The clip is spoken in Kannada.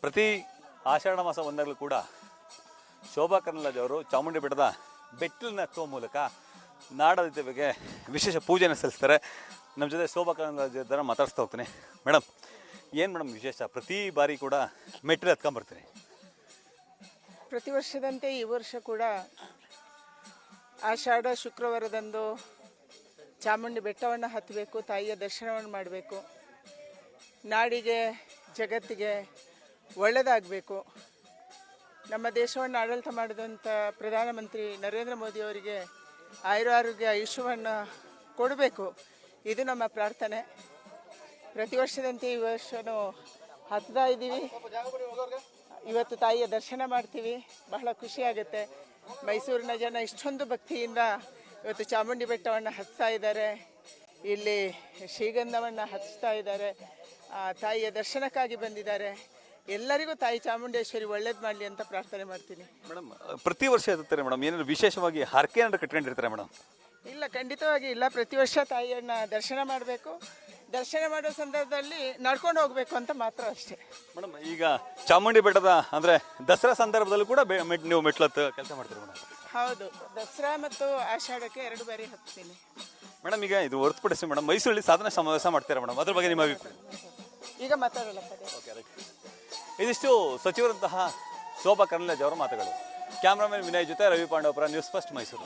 ಪ್ರತಿ ಆಷಾಢ ಮಾಸ ಬಂದಾಗಲೂ ಕೂಡ ಶೋಭಾ ಕರಂದ್ಲಾಜೆ ಅವರು ಚಾಮುಂಡಿ ಬೆಟ್ಟದ ಬೆಟ್ಟಲನ್ನ ಹತ್ತುವ ಮೂಲಕ ನಾಡದೇವತೆಗೆ ವಿಶೇಷ ಪೂಜೆನ ಸಲ್ಲಿಸ್ತಾರೆ. ನಮ್ಮ ಜೊತೆ ಶೋಭಾ ಕರಂದ್ಲಾಜೆ ಇದ್ದಾರೆ, ಮಾತಾಡಿಸ್ತಾ ಹೋಗ್ತೀನಿ. ಮೇಡಮ್, ಏನು ಮೇಡಮ್ ವಿಶೇಷ? ಪ್ರತಿ ಬಾರಿ ಕೂಡ ಮೆಟ್ಟಿಲು ಹತ್ಕೊಂಡ್ಬರ್ತೀನಿ. ಪ್ರತಿ ವರ್ಷದಂತೆ ಈ ವರ್ಷ ಕೂಡ ಆಷಾಢ ಶುಕ್ರವಾರದಂದು ಚಾಮುಂಡಿ ಬೆಟ್ಟವನ್ನು ಹತ್ತಬೇಕು, ತಾಯಿಯ ದರ್ಶನವನ್ನು ಮಾಡಬೇಕು, ನಾಡಿಗೆ ಜಗತ್ತಿಗೆ ಒಳ್ಳೆಯದಾಗಬೇಕು. ನಮ್ಮ ದೇಶವನ್ನು ಆಡಳಿತ ಮಾಡಿದಂಥ ಪ್ರಧಾನಮಂತ್ರಿ ನರೇಂದ್ರ ಮೋದಿಯವರಿಗೆ ಆಯುರಾರೋಗ್ಯ ಆಯುಷ್ಯವನ್ನು ಕೊಡಬೇಕು, ಇದು ನಮ್ಮ ಪ್ರಾರ್ಥನೆ. ಪ್ರತಿ ವರ್ಷದಂತೆ ಈ ವರ್ಷವೂ ಹತ್ತಾ ಇದ್ದೀವಿ. ಇವತ್ತು ತಾಯಿಯ ದರ್ಶನ ಮಾಡ್ತೀವಿ, ಬಹಳ ಖುಷಿಯಾಗುತ್ತೆ. ಮೈಸೂರಿನ ಜನ ಇಷ್ಟೊಂದು ಭಕ್ತಿಯಿಂದ ಇವತ್ತು ಚಾಮುಂಡಿ ಬೆಟ್ಟವನ್ನು ಹತ್ತಾ ಇದ್ದಾರೆ, ಇಲ್ಲಿ ಶ್ರೀಗಂಧವನ್ನು ಹಚ್ತಾ ಇದ್ದಾರೆ, ತಾಯಿಯ ದರ್ಶನಕ್ಕಾಗಿ ಬಂದಿದ್ದಾರೆ. ಎಲ್ಲರಿಗೂ ತಾಯಿ ಚಾಮುಂಡೇಶ್ವರಿ ಒಳ್ಳೇದು ಮಾಡಲಿ ಅಂತ ಪ್ರಾರ್ಥನೆ ಮಾಡ್ತೀನಿ. ಮೇಡಮ್, ಪ್ರತಿ ವರ್ಷ ಇರ್ತಾರೆ ಮೇಡಮ್, ಏನಾದ್ರು ವಿಶೇಷವಾಗಿ ಹರಕೆ ಏನಾದ್ರು ಕಟ್ಕೊಂಡಿರ್ತಾರೆ ಮೇಡಮ್? ಇಲ್ಲ, ಖಂಡಿತವಾಗಿ ಇಲ್ಲ. ಪ್ರತಿ ವರ್ಷ ತಾಯಿಯನ್ನು ದರ್ಶನ ಮಾಡಬೇಕು, ದರ್ಶನ ಮಾಡೋ ಸಂದರ್ಭದಲ್ಲಿ ನಡ್ಕೊಂಡು ಹೋಗಬೇಕು ಅಂತ ಮಾತ್ರ ಅಷ್ಟೇ. ಮೇಡಮ್, ಈಗ ಚಾಮುಂಡಿ ಬೆಟ್ಟದ ಅಂದರೆ ದಸರಾ ಸಂದರ್ಭದಲ್ಲೂ ಕೂಡ ನೀವು ಮೆಟ್ಲತ್ತು ಕೆಲಸ ಮಾಡ್ತೀರಿ ಮೇಡಮ್? ಹೌದು, ದಸರಾ ಮತ್ತು ಆಷಾಢಕ್ಕೆ 2 ಬಾರಿ ಹತ್ತೀನಿ ಮೇಡಮ್. ಈಗ ಇದು ಹೊರತುಪಡಿಸಿ ಮೇಡಮ್, ಮೈಸೂರಲ್ಲಿ ಸಾಧನಾ ಸಮಾವೇಶ ಮಾಡ್ತೀರಾ ಮೇಡಮ್, ಅದ್ರ ಬಗ್ಗೆ ನಿಮ್ಮ ಅಭಿಪ್ರಾಯ? ಈಗ ಮಾತಾಡೋಲ್ಲ. Okay, right. ಇದಿಷ್ಟು ಸಚಿವರಂತಹ ಶೋಭಾ ಕರಂದ್ಲಾಜೆ ಅವರ ಮಾತುಗಳು. ಕ್ಯಾಮ್ರಾಮನ್ ವಿನಯ್ ಜೊತೆ ರವಿ ಪಾಂಡವಪುರ, ನ್ಯೂಸ್ ಫಸ್ಟ್, ಮೈಸೂರು.